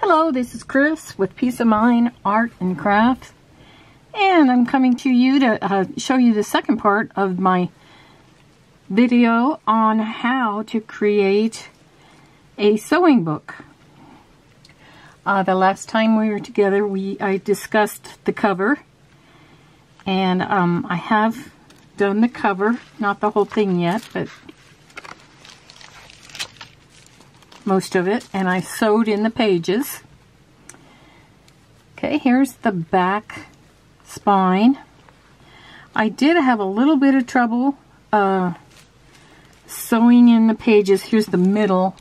Hello, this is Chris with Peace of Mind Art and Crafts, and I'm coming to you to show you the second part of my video on how to create a sewing book. The last time we were together, I discussed the cover, and I have done the cover, not the whole thing yet, but most of it, and I sewed in the pages. Okay, here's the back spine. I did have a little bit of trouble sewing in the pages. Here's the middle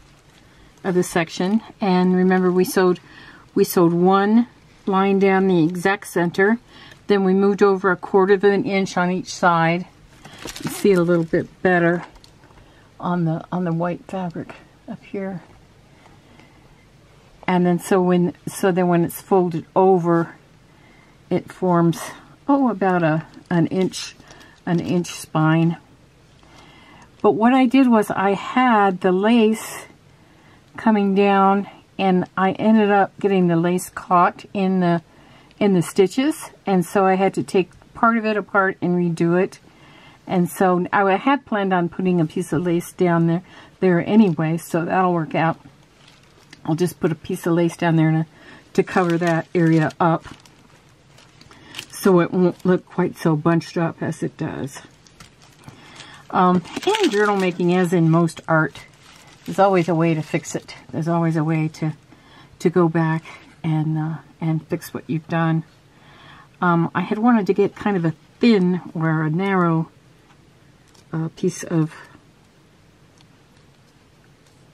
of the section, and remember we sewed one line down the exact center, then we moved over 1/4 inch on each side. You see it a little bit better on the white fabric up here. And then then when it's folded over, it forms about an inch spine. But what I did was I had the lace coming down, and I ended up getting the lace caught in the stitches, and so I had to take part of it apart and redo it. And so I had planned on putting a piece of lace down there anyway, so that'll work out. I'll just put a piece of lace down there to cover that area up, so it won't look quite so bunched up as it does. In journal making, as in most art, there's always a way to fix it. There's always a way to go back and fix what you've done. I had wanted to get kind of a thin or a narrow piece of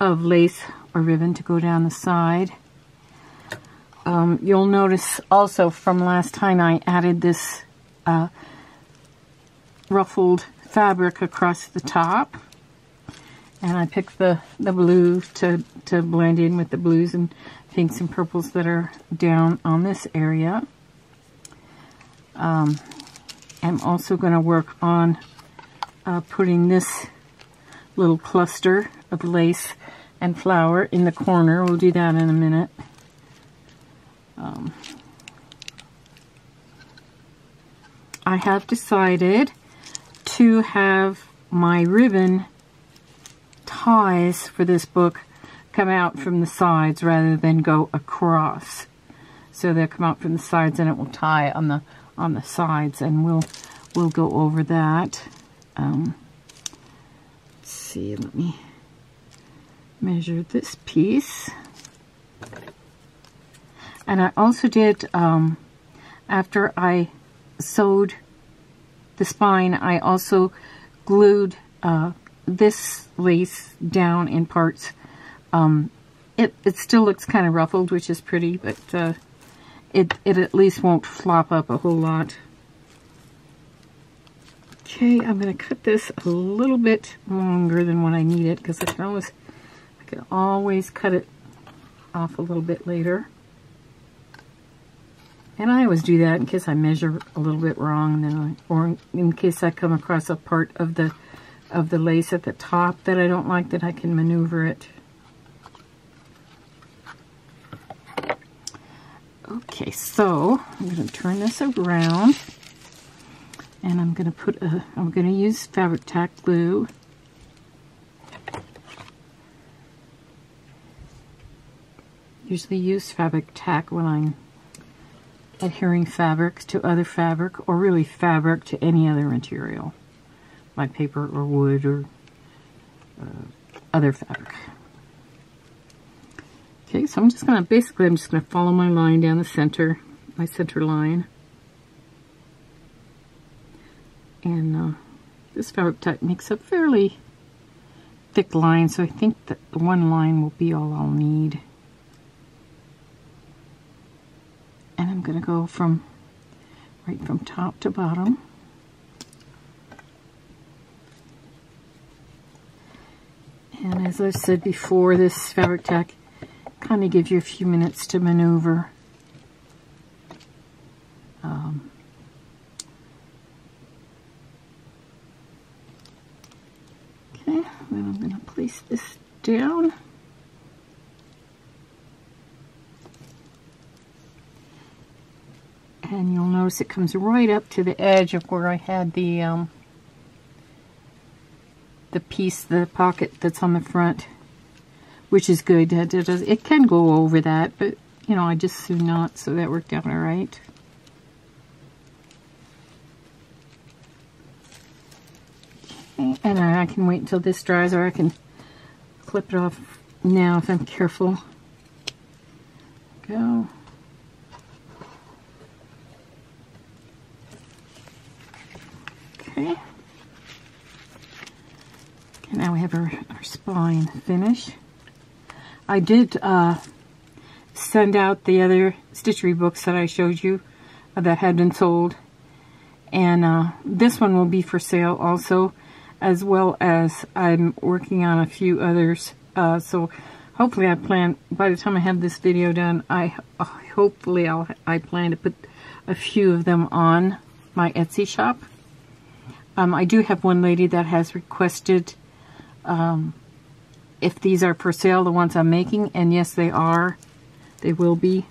lace or ribbon to go down the side. You'll notice also from last time I added this ruffled fabric across the top, and I picked the blue to blend in with the blues and pinks and purples that are down on this area. I'm also going to work on putting this little cluster of lace and flower in the corner. We'll do that in a minute. I have decided to have my ribbon ties for this book come out from the sides rather than go across. So they'll come out from the sides and it will tie on the sides, and we'll go over that. Let's see, let me measure this piece. And I also did, after I sewed the spine, I also glued this lace down in parts. It still looks kind of ruffled, which is pretty, but it at least won't flop up a whole lot. Okay, I'm going to cut this a little bit longer than what I need it, because I can always cut it off a little bit later. And I always do that in case I measure a little bit wrong, or in case I come across a part of the lace at the top that I don't like, that I can maneuver it. Okay, so I'm going to turn this around, and I'm going to use fabric tack glue. Usually use fabric tack when I'm adhering fabric to other fabric, or really fabric to any other material, like paper or wood or other fabric. Okay, so I'm just going to follow my line down the center, my center line. And this fabric tack makes a fairly thick line, so I think that the one line will be all I'll need. And I'm going to go right from top to bottom. And as I said before, this fabric tack kind of gives you a few minutes to maneuver. Okay, then I'm going to place this down. And you'll notice it comes right up to the edge of where I had the piece, the pocket that's on the front, which is good. It can go over that, but you know, I just soon not, so that worked out all right. Okay, and I can wait until this dries, or I can clip it off now if I'm careful. Go. Okay. And now we have our spine finish. I did send out the other stitchery books that I showed you that had been sold. And this one will be for sale also, as well as I'm working on a few others. So hopefully I plan, by the time I have this video done, I plan to put a few of them on my Etsy shop. I do have one lady that has requested if these are for sale, the ones I'm making, and yes, they are. They will be.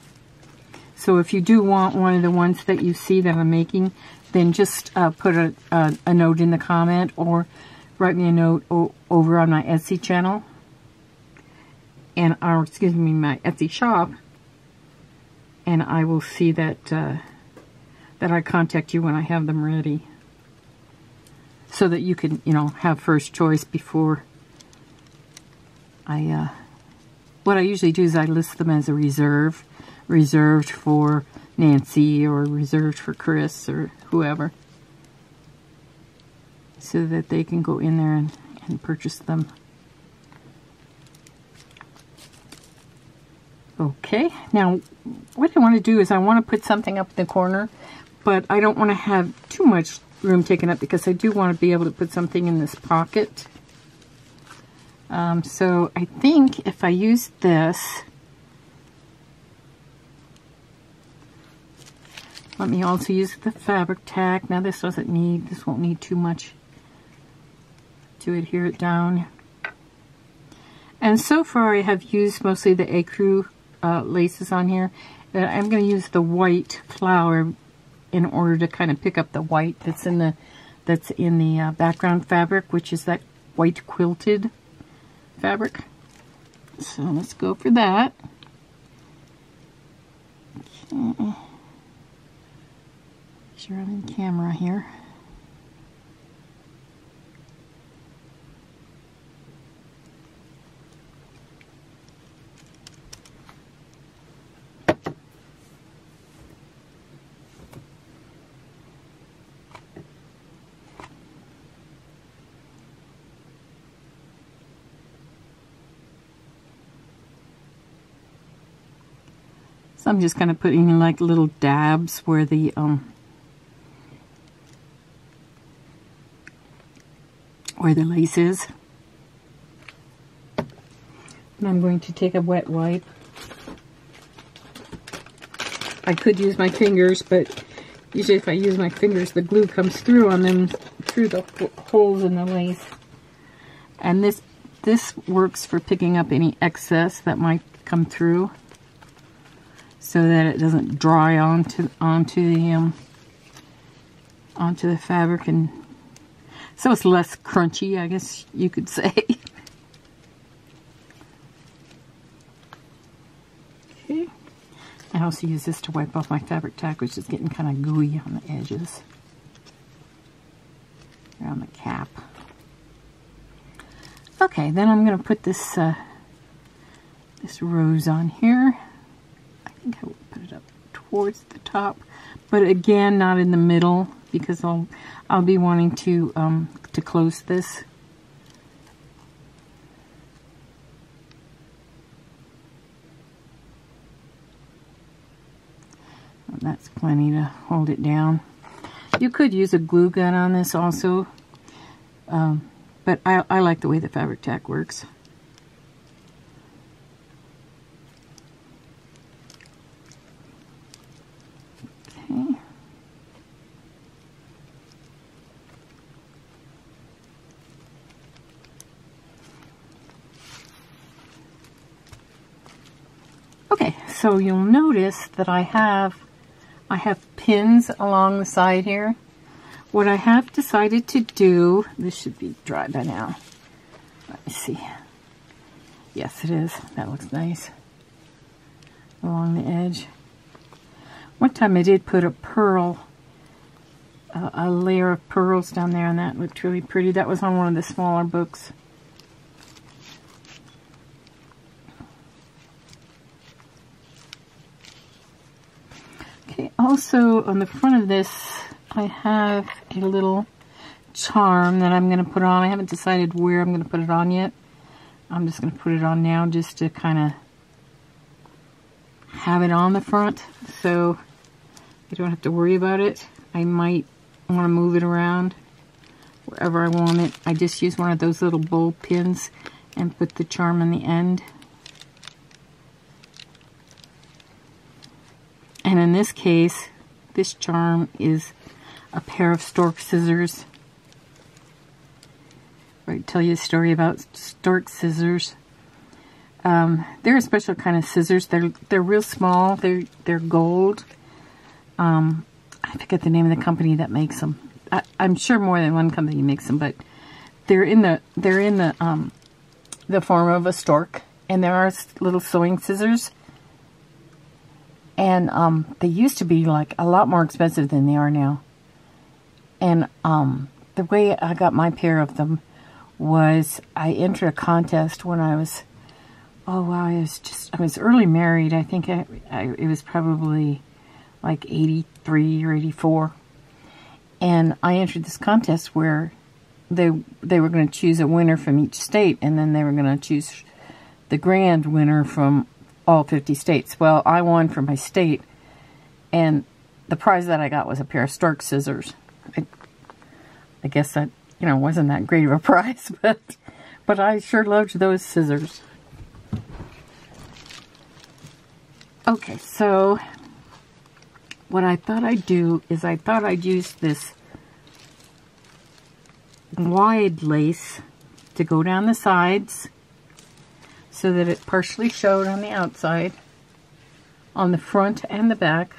So if you do want one of the ones that you see that I'm making, then just put a note in the comment, or write me a note over on my Etsy channel, and or excuse me, my Etsy shop, and I will see that that I contact you when I have them ready, so that you can, you know, have first choice before I. What I usually do is I list them as a reserved for Nancy, or reserved for Chris, or whoever, so that they can go in there and purchase them. Okay, now what I want to do is I want to put something up in the corner, but I don't want to have too much room taken up, because I do want to be able to put something in this pocket. So I think if I use this, let me also use the fabric tack. Now this won't need too much to adhere it down. And so far I have used mostly the ecru laces on here. I'm going to use the white flower in order to kind of pick up the white that's in the background fabric, which is that white quilted fabric. So let's go for that. Okay. Sure, I'm in camera here. So I'm just kind of putting like little dabs where the lace is. And I'm going to take a wet wipe. I could use my fingers, but usually if I use my fingers, the glue comes through on them, through the holes in the lace. And this works for picking up any excess that might come through, so that it doesn't dry onto the fabric, and so it's less crunchy, I guess you could say. Okay. I also use this to wipe off my fabric tack, which is getting kind of gooey on the edges, around the cap. Okay, then I'm going to put this this rose on here. I think I will put it up towards the top, but again, not in the middle, because I'll be wanting to close this. That's plenty to hold it down. You could use a glue gun on this also, but I like the way the fabric tack works. Okay. Okay, so you'll notice that I have I have pins along the side here. What I have decided to do, this should be dry by now. Let me see. Yes, it is. That looks nice. Along the edge. One time I did put a pearl, a layer of pearls down there, and that looked really pretty. That was on one of the smaller books. Okay, also on the front of this, I have a little charm that I'm going to put on. I haven't decided where I'm going to put it on yet. I'm just going to put it on now just to kind of have it on the front so I don't have to worry about it. I might want to move it around wherever I want it. I just use one of those little bowl pins and put the charm on the end. And in this case, this charm is a pair of stork scissors. I'll tell you a story about stork scissors. They're a special kind of scissors. They're real small. They're gold. I forget the name of the company that makes them. I'm sure more than one company makes them, but they're in the form of a stork, and there are little sewing scissors. And they used to be like a lot more expensive than they are now. And the way I got my pair of them was I entered a contest when I was, oh wow, I was early married. I think it was probably like 83 or 84. And I entered this contest where they were going to choose a winner from each state, and then they were going to choose the grand winner from all 50 states. Well, I won for my state, and the prize that I got was a pair of stork scissors. I guess that, wasn't that great of a prize, but I sure loved those scissors. Okay, so what I thought I'd do is I thought I'd use this wide lace to go down the sides so that it partially showed on the outside, on the front and the back.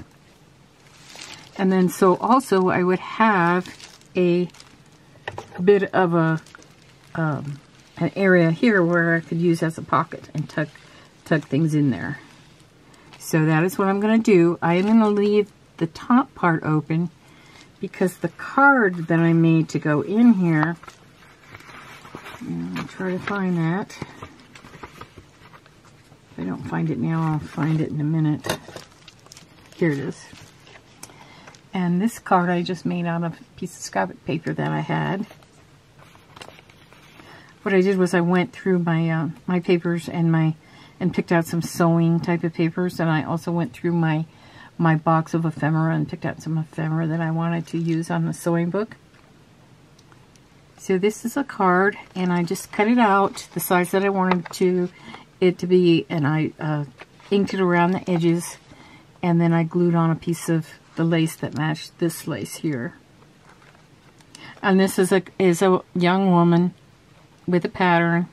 And then so also I would have a bit of an area here where I could use as a pocket and tuck things in there. So that is what I'm going to do. I am going to leave the top part open because the card that I made to go in here, I'll try to find that. If I don't find it now, I'll find it in a minute. Here it is. And this card I just made out of a piece of scrap paper that I had. What I did was I went through my my papers and picked out some sewing type of papers, and I also went through my box of ephemera and picked out some ephemera that I wanted to use on the sewing book. So this is a card, and I just cut it out the size that I wanted it to be, and I inked it around the edges, and then I glued on a piece of the lace that matched this lace here. And this is a young woman with a pattern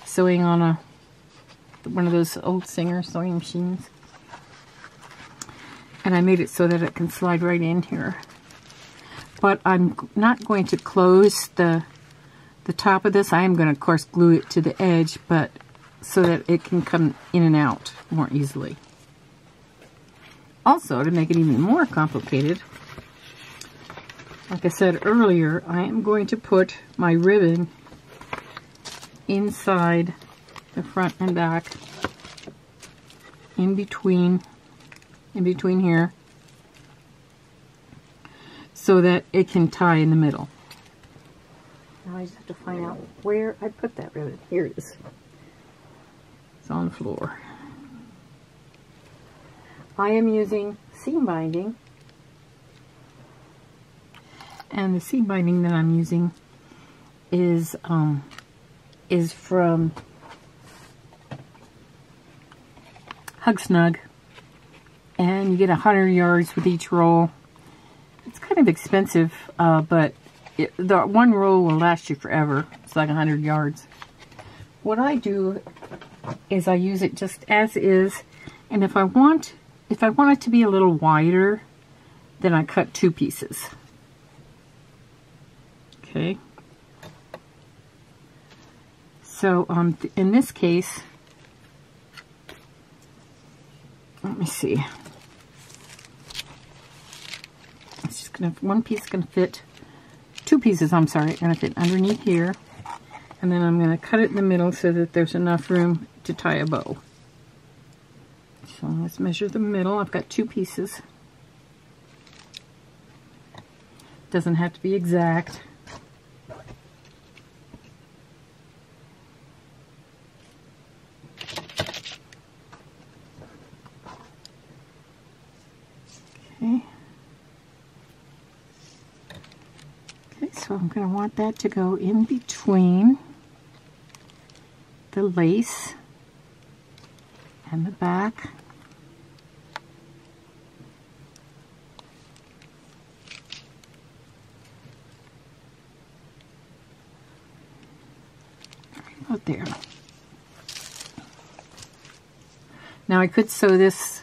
sewing on one of those old Singer sewing machines. And I made it so that it can slide right in here. But I'm not going to close the top of this. I am going to, of course, glue it to the edge, but so that it can come in and out more easily. Also, to make it even more complicated, like I said earlier, I am going to put my ribbon inside the front and back, in between here, so that it can tie in the middle. Now I just have to find out where I put that ribbon. Here it is. It's on the floor. I am using seam binding, and the seam binding that I'm using is from Hug Snug, and you get 100 yards with each roll. It's kind of expensive, but the one roll will last you forever. It's like 100 yards. What I do is I use it just as is, and if I want if I want it to be a little wider, then I cut 2 pieces. Okay. So in this case, let me see. It's just gonna, one piece is gonna fit, 2 pieces, I'm sorry, are gonna fit underneath here. And then I'm gonna cut it in the middle so that there's enough room to tie a bow. So let's measure the middle. I've got 2 pieces. Doesn't have to be exact. Okay. Okay, so I'm going to want that to go in between the lace and the back. About there. Now I could sew this,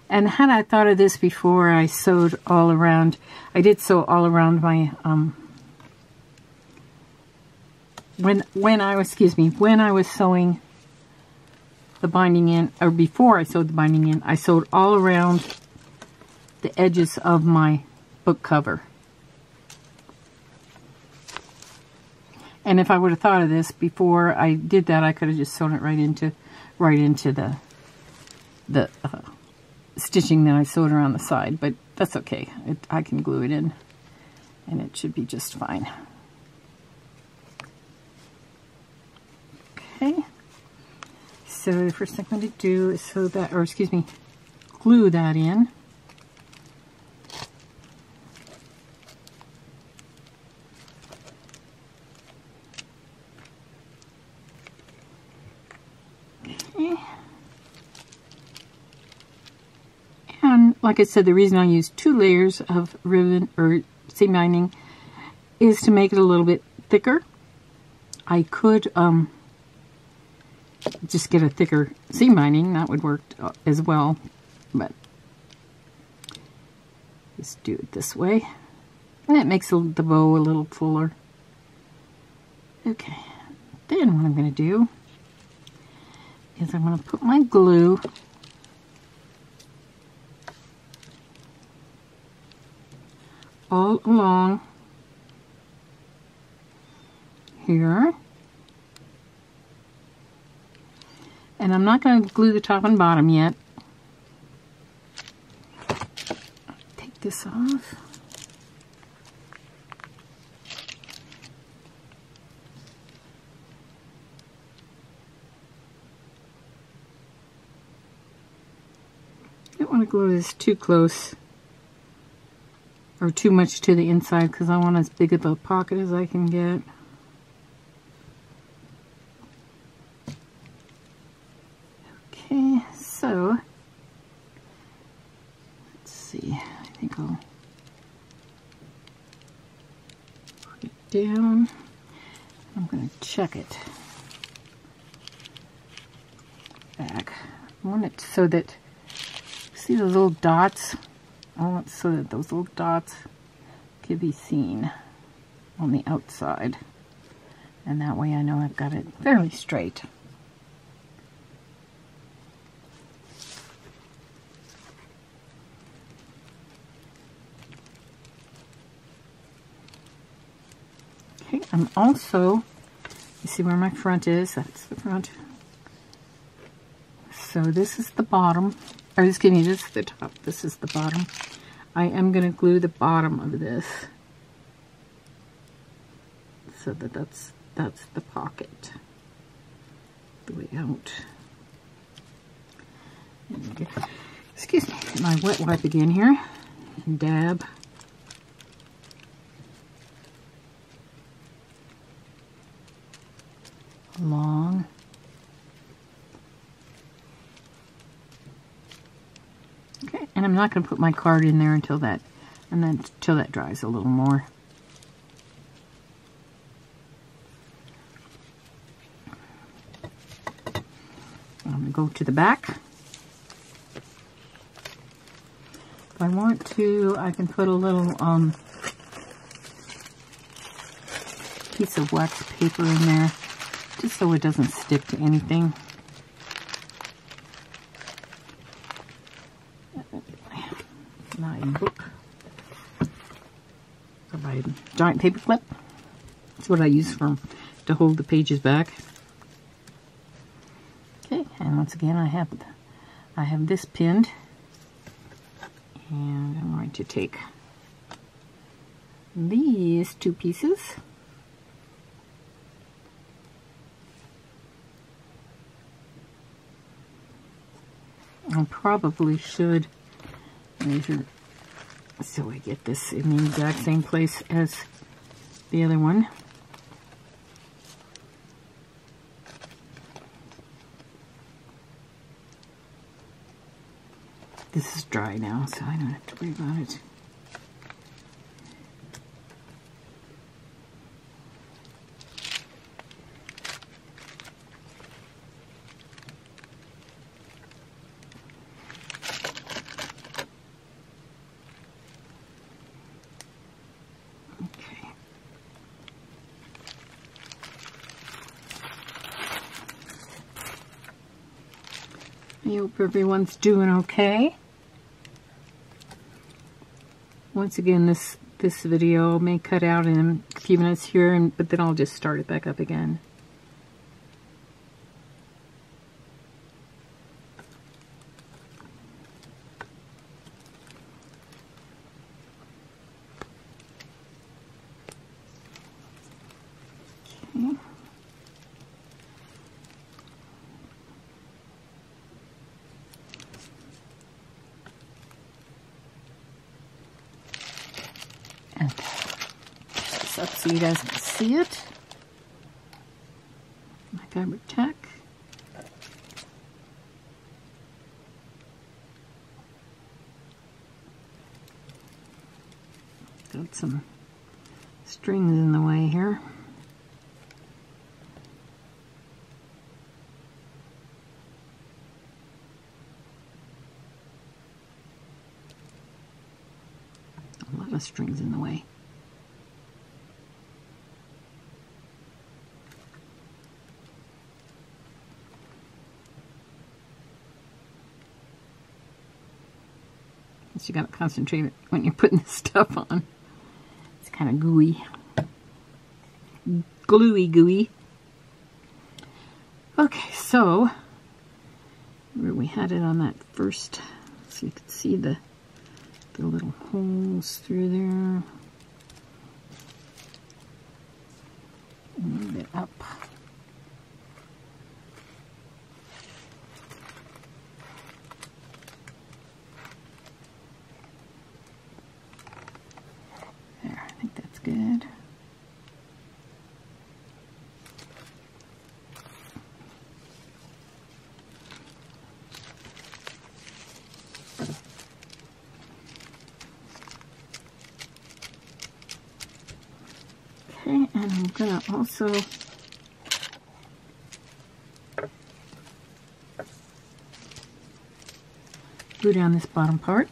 and had I thought of this before I sewed all around, I did sew all around my when I was sewing the binding in, or before I sewed the binding in, I sewed all around the edges of my book cover. And if I would have thought of this before I did that, I could have just sewn it right into the stitching that I sewed around the side. But that's okay. I can glue it in, and it should be just fine. Okay. So the first thing I'm going to do is sew that, or excuse me, glue that in. And like I said, the reason I use 2 layers of ribbon or seam binding is to make it a little bit thicker. I could just get a thicker seam binding, that would work as well, but just do it this way, and it makes the bow a little fuller. Okay, then what I'm going to do is I'm going to put my glue all along here. And I'm not going to glue the top and bottom yet. Take this off. I don't want to glue this too close or too much to the inside because I want as big of a pocket as I can get. Okay, so let's see, I think I'll put it down. I'm going to check it back. I want it so that, see those little dots? I want it so that those little dots can be seen on the outside. And that way I know I've got it fairly straight. Okay, I'm also, you see where my front is? That's the front. So this is the bottom, or excuse me, this is the top, this is the bottom. I am going to glue the bottom of this so that that's the pocket, the way out. Excuse me, my wet wipe again here, and dab. Along. Okay, and I'm not going to put my card in there until that, and then until that dries a little more. I'm going to go to the back. If I want to, I can put a little piece of wax paper in there, just so it doesn't stick to anything. My book. My giant paper clip. That's what I use to hold the pages back. Okay, and once again I have this pinned, and I'm going to take these two pieces. I probably should measure so I get this in the exact same place as the other one. This is dry now, so I don't have to worry about it. I hope everyone's doing okay. Once again, this video may cut out in a few minutes here, but then I'll just start it back up again. Okay. Up so you guys can see it. My fabric tack. Got some strings in the way here. A lot of strings in the way. You got to concentrate when you're putting this stuff on. It's kind of gooey. Gluey. Okay, so where we had it on that first, so you could see the little holes through there. Move it up. Good. Okay, and I'm going to also glue down this bottom part.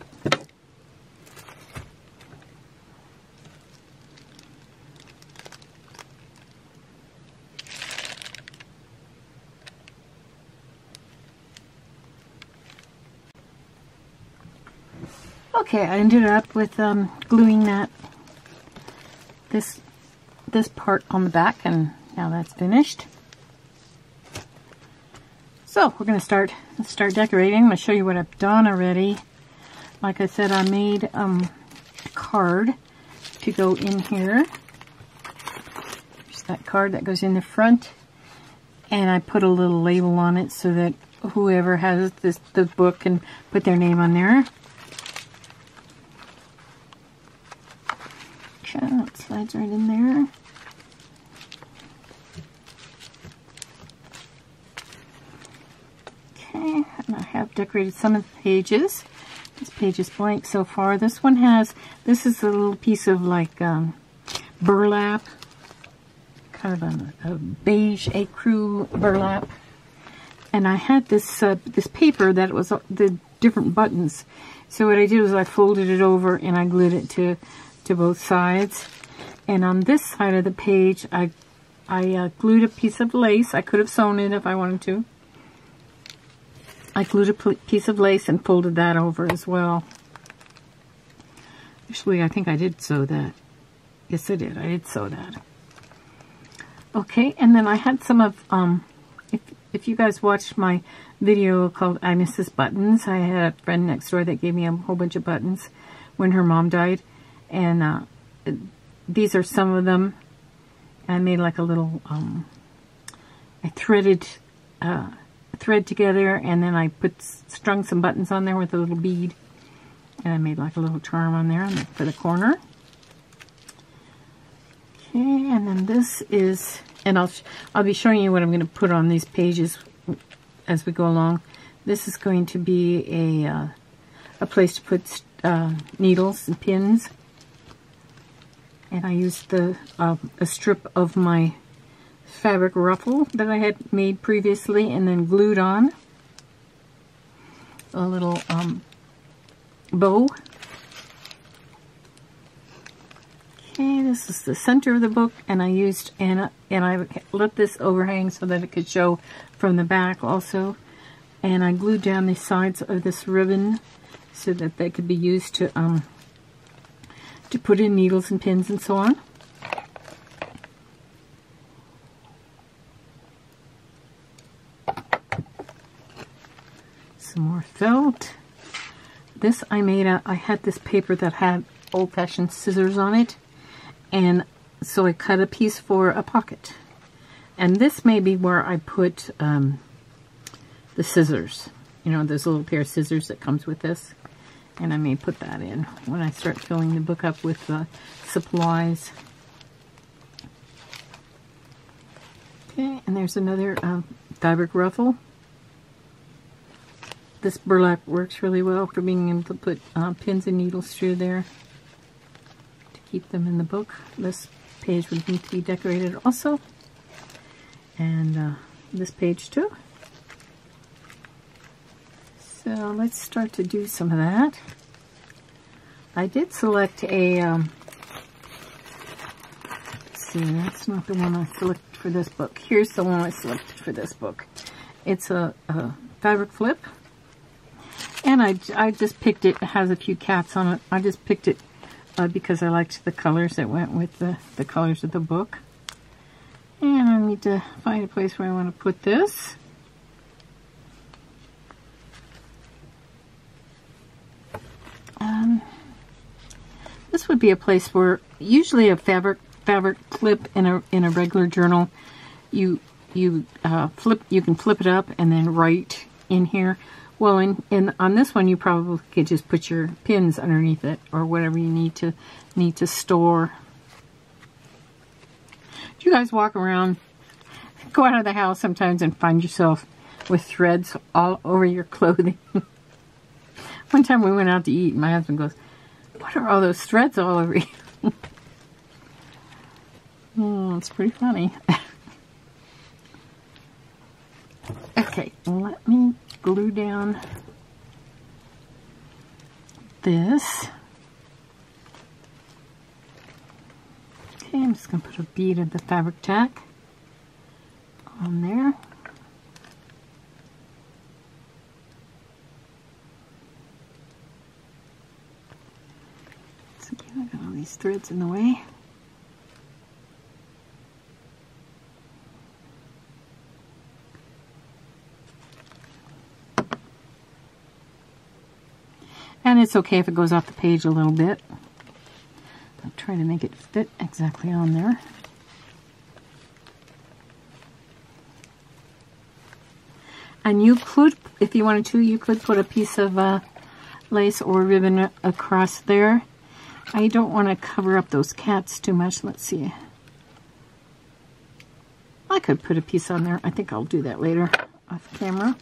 Okay, I ended up with gluing this part on the back, and now that's finished. So we're going to start decorating. I'm going to show you what I've done already. Like I said, I made a card to go in here. There's that card that goes in the front, and I put a little label on it so that whoever has the book can put their name on there. Okay, that slides right in there. Okay, and I have decorated some of the pages. This page is blank so far. This one has, this is a little piece of like burlap, kind of a beige ecru burlap. And I had this this paper that was the different buttons. So what I did was I folded it over and I glued it to both sides. And on this side of the page, I glued a piece of lace. I could have sewn it if I wanted to. I glued a piece of lace and folded that over as well. Actually, I think I did sew that. Yes, I did. I did sew that. Okay, and then I had some of, if you guys watched my video called I Miss This Buttons, I had a friend next door that gave me a whole bunch of buttons when her mom died. And these are some of them. I made like a little, I threaded thread together, and then I strung some buttons on there with a little bead. And I made like a little charm on there for the corner. Okay, and then this is, and I'll be showing you what I'm going to put on these pages as we go along. This is going to be a place to put needles and pins. And I used a strip of my fabric ruffle that I had made previously and then glued on a little bow. Okay, this is the center of the book, and I used and I let this overhang so that it could show from the back also. And I glued down the sides of this ribbon so that they could be used to put in needles and pins and so on. Some more felt. This I made I had this paper that had old-fashioned scissors on it, and so I cut a piece for a pocket. And this may be where I put the scissors. You know, there's a little pair of scissors that comes with this. And I may put that in when I start filling the book up with supplies. Okay, and there's another fabric ruffle. This burlap works really well for being able to put pins and needles through there to keep them in the book. This page would need to be decorated also. And this page too. So let's start to do some of that. I did select a, let's see, that's not the one I selected for this book. Here's the one I selected for this book. It's a fabric flip. And I just picked it. It has a few cats on it. I just picked it because I liked the colors that went with the colors of the book. And I need to find a place where I want to put this. This would be a place where usually a fabric flip in a regular journal, you can flip it up and then write in here. Well, on this one, you probably could just put your pins underneath it or whatever you need to store. Do you guys walk around, go out of the house sometimes and find yourself with threads all over your clothing? One time we went out to eat and my husband goes, "What are all those threads all over you?" Oh, it's pretty funny. Okay, let me glue down this. Okay, I'm just going to put a bead of the fabric tack on there. So again, I got all these threads in the way. And it's okay if it goes off the page a little bit. I'll try to make it fit exactly on there. And you could, if you wanted to, you could put a piece of lace or ribbon across there. I don't want to cover up those cats too much. Let's see. I could put a piece on there. I think I'll do that later off camera.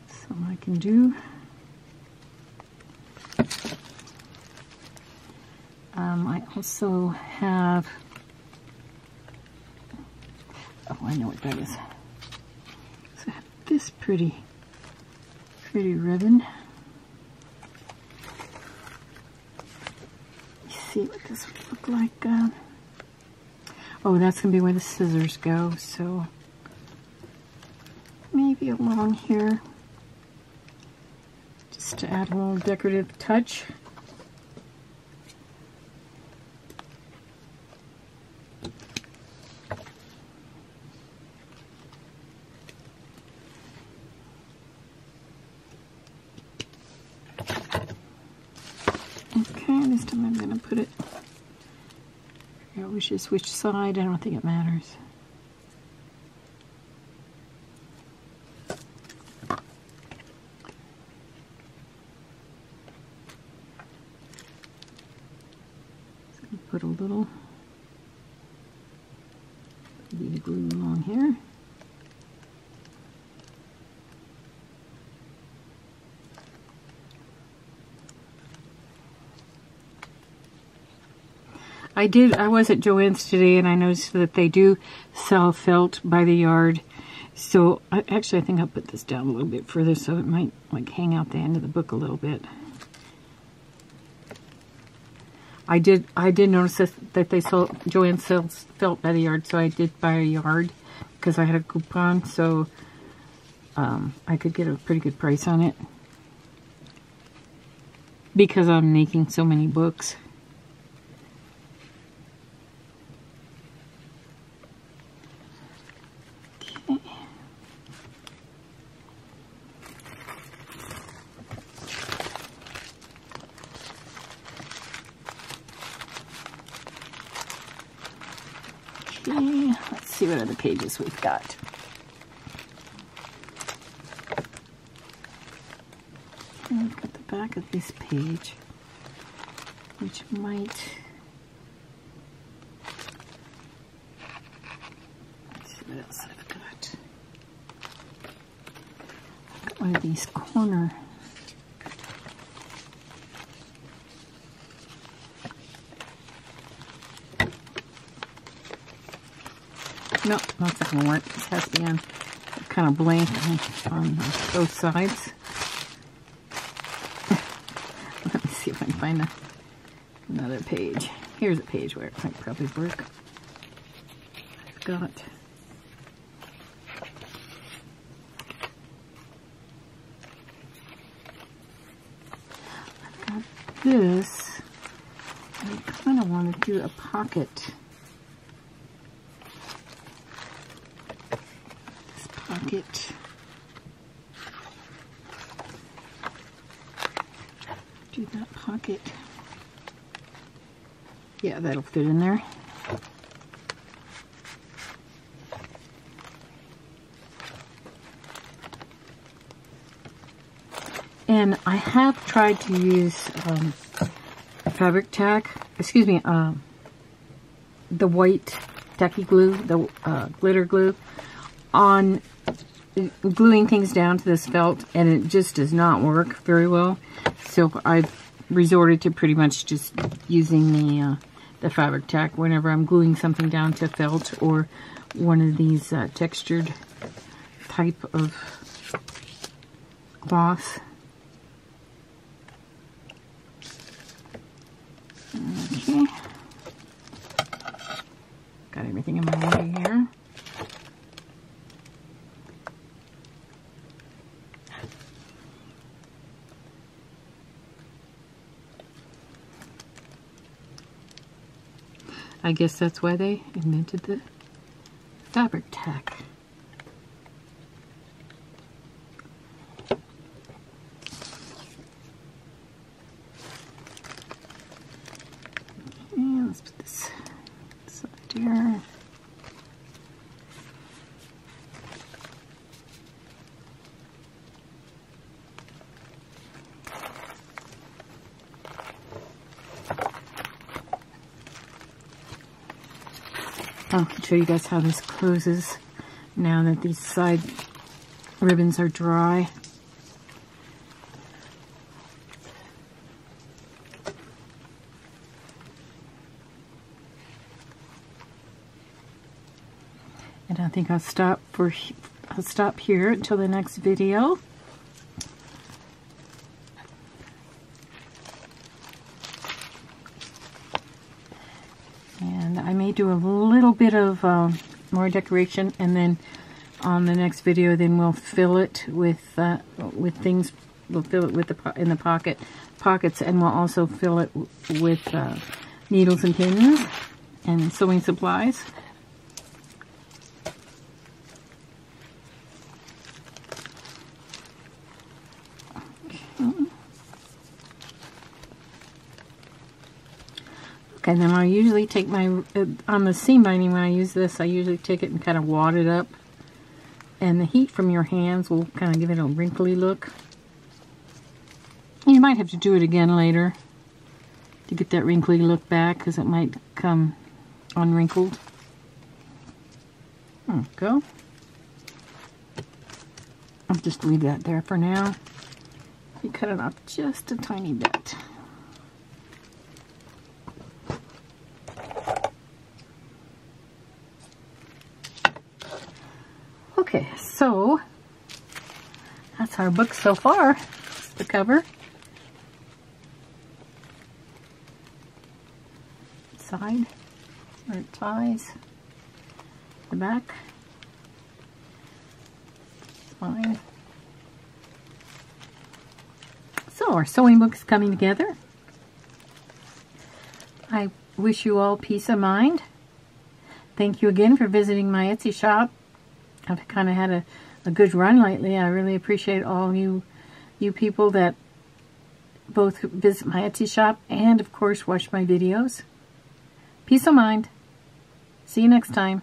So I can do. I also have, oh, I know what that is. So I have this pretty Pretty ribbon. Let's see what this would look like. Oh, that's going to be where the scissors go, so maybe along here, just to add a little decorative touch. Okay, this time I'm going to put it, I wish it's which side, I don't think it matters. Put a little bead glue along here. I was at Joann's today and I noticed that they do sell felt by the yard. So actually I think I'll put this down a little bit further so it might like hang out the end of the book a little bit. I did notice that they sold, Joann sells felt by the yard, so I did buy a yard because I had a coupon, so I could get a pretty good price on it because I'm making so many books. Okay, let's see what other pages we've got. And we've got the back of this page, which might, let's see what else I've got. I've got one of these corner. No, that's not going to work. It has to be on kind of blank on both sides. Let me see if I can find another page. Here's a page where it might probably work. I've got this. I kind of want to do a pocket. Pocket. Do that pocket. Yeah, that'll fit in there. And I have tried to use fabric tack, excuse me, the white tacky glue, the glitter glue, on gluing things down to this felt, and it just does not work very well. So I've resorted to pretty much just using the fabric tack whenever I'm gluing something down to felt or one of these textured type of cloths. Okay. Got everything in my way here. I guess that's why they invented the fabric tack. Okay, let's put this side here. I can show you guys how this closes now that these side ribbons are dry. And I think I'll stop here until the next video. may do a little bit of more decoration, and then on the next video, then we'll fill it with things. We'll fill it with in the pockets, and we'll also fill it with needles and pins and sewing supplies. Okay, then I usually take my, on the seam binding, when I use this, I usually take it and kind of wad it up. And the heat from your hands will kind of give it a wrinkly look. You might have to do it again later to get that wrinkly look back, because it might come unwrinkled. There we go. I'll just leave that there for now. You cut it off just a tiny bit. Okay, so that's our book so far. That's the cover. Side where it ties. The back. Fine. So our sewing book is coming together. I wish you all peace of mind. Thank you again for visiting my Etsy shop. I've kind of had a good run lately. I really appreciate all you people that both visit my Etsy shop and, of course, watch my videos. Peace of mind. See you next time.